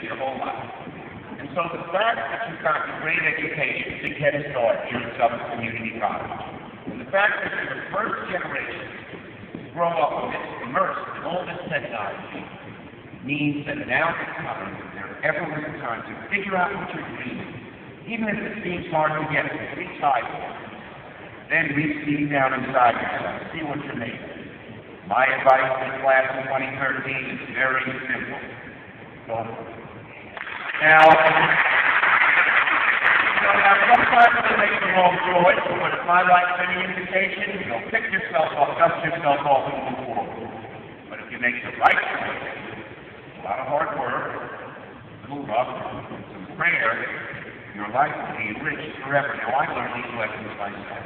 your whole life. And so the fact that you've got a great education, big head start here at Suffolk Community College, and the fact that you're the first generation to grow up immersed in all this technology, means that now is the time, if there ever was a time, to figure out what you're dreaming, even if it seems hard to get to, reach high for it. Then reach deep down inside yourself, see what you're made of. My advice to the class of 2013 is very simple. Go for it. Now, sometimes you make the wrong choice, but if my life's any indication, you'll pick yourself up, dust yourself off, and move forward. But if you make the right choice, a lot of hard work, move up, some prayer, your life will be enriched forever. Now, I learned these lessons myself.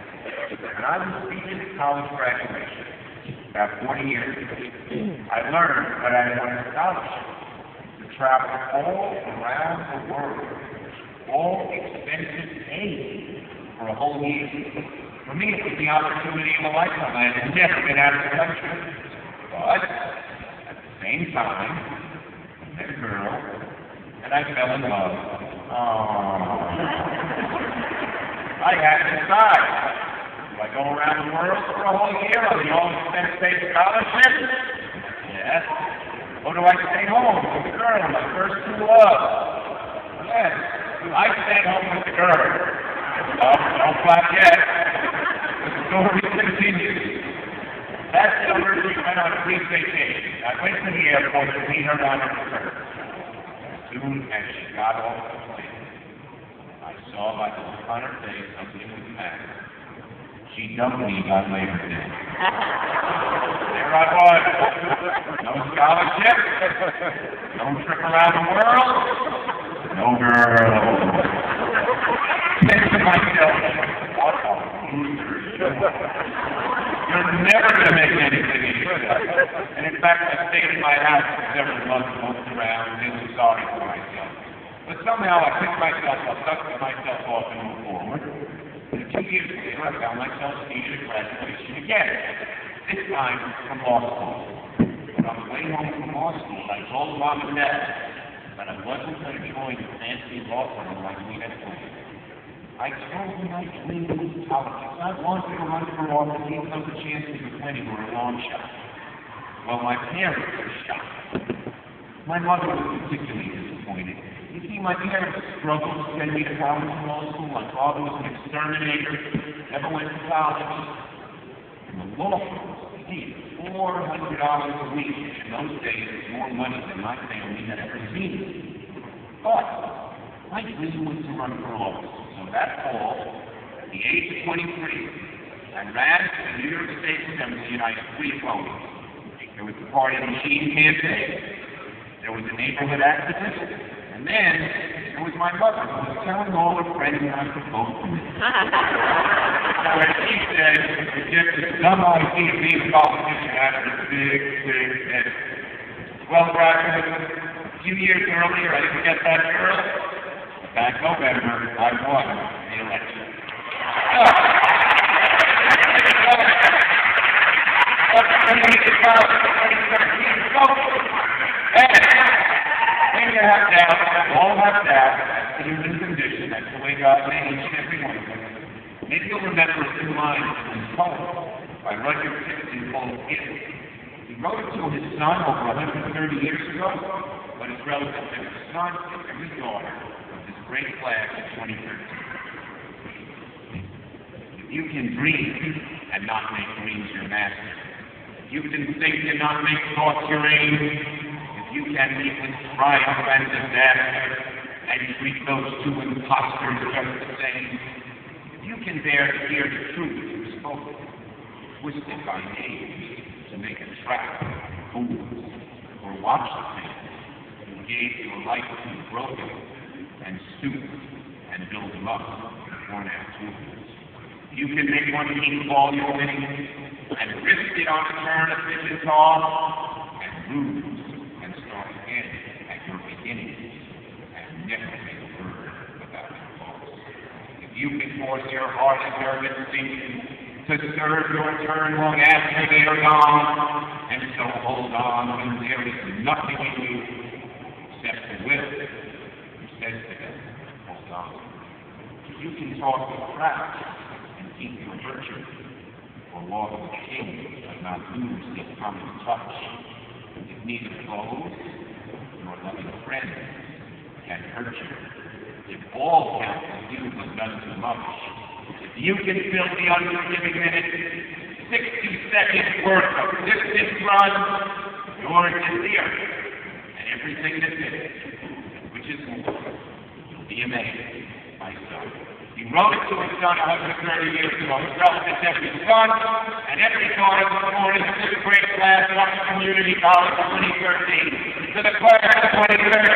When I was speaking at college graduation, about 40 years ago, I learned that I won a scholarship to travel all around the world, all expenses paid for a whole year. For me, it was the opportunity of a lifetime. I had never been out of the country. But at the same time, I met a girl, and I fell in love. I had to decide. Do I go around the world for a whole year on the all-expense-paid scholarship? Yes. Or do I stay home with the girl, my first true love? Yes. I stayed home with the girl. Don't clap yet. The story continues. That summer, we went on a brief vacation. I went to the airport to meet her on her return. As soon as she got off the plane, I saw by the look on her face something was the matter. She dumped me by Labor Day. There I was. No scholarship. No trip around the world. No girl. Think to myself, what a loser. You're never going to make anything easy. And in fact, I stayed in my house for several months, looked around, feeling sorry for myself. But somehow I picked myself up, dusted myself off, and moved forward. 2 years later, I found myself seated at graduation again, this time from law school. When on the way home from law school, I told Mom and Dad that I wasn't going to join the fancy law firm like we had planned. I told them I dreamed of politics. I wanted to run for office, even though the chances of winning were a long shot. Well, my parents were shocked. My mother was particularly disappointed. You see, my parents struggled to send me to college and law school. My father was an exterminator, never went to college. And the law firm paid $400 a week. In those days, it was more money than my family had ever seen. But my dream was to run for office. So that fall, at the age of 23, I ran to the New York State Assembly and I had 3 opponents. There was the party machine campaign. There was a neighborhood activist. And then there was my mother, who was telling all her friends not to vote for me. Where she said, it's just a dumb idea being a politician after a big head. Well, graduates, a few years earlier, I didn't get that girl. That November, I won the election. When you have doubt, all have doubt, that's the human condition, that's the way God made each and every one of them. Maybe you'll remember a few lines from his poem by Rudyard Kipling called Gift. He wrote it to his son over 130 years ago, but it's relevant to his son and his daughter. Great class of 2013. If you can dream and not make dreams your master, if you can think and not make thoughts your aim, if you can meet with triumph and disaster and treat those two impostors just the same, if you can bear to hear the truth you spoke, twisted by age to make a trap of fools, or watch the things you gave your life to broken and stoop and build them up one after two. You can make one team all your winning and risk it on a turn of vicious toss and lose and start again at your beginning and never say a word about your loss. If you can force your heart and your instinct to serve your turn long after they are gone, and so hold on when there is nothing in you except the will taught the craft and keep your virtue, for lawful king does not lose his common touch. If neither clothes nor loving friends can hurt you, if all counsel you was done too much, if you can fill the unforgiving minute, 60 seconds worth of distance run, yours is the earth, and everything that's in it, which is more. You'll be amazed, my son. He wrote it to his son 130 years ago. His relatives, every son and every daughter was born in the fifth grade class of the community college of 2013. To the class of 2013.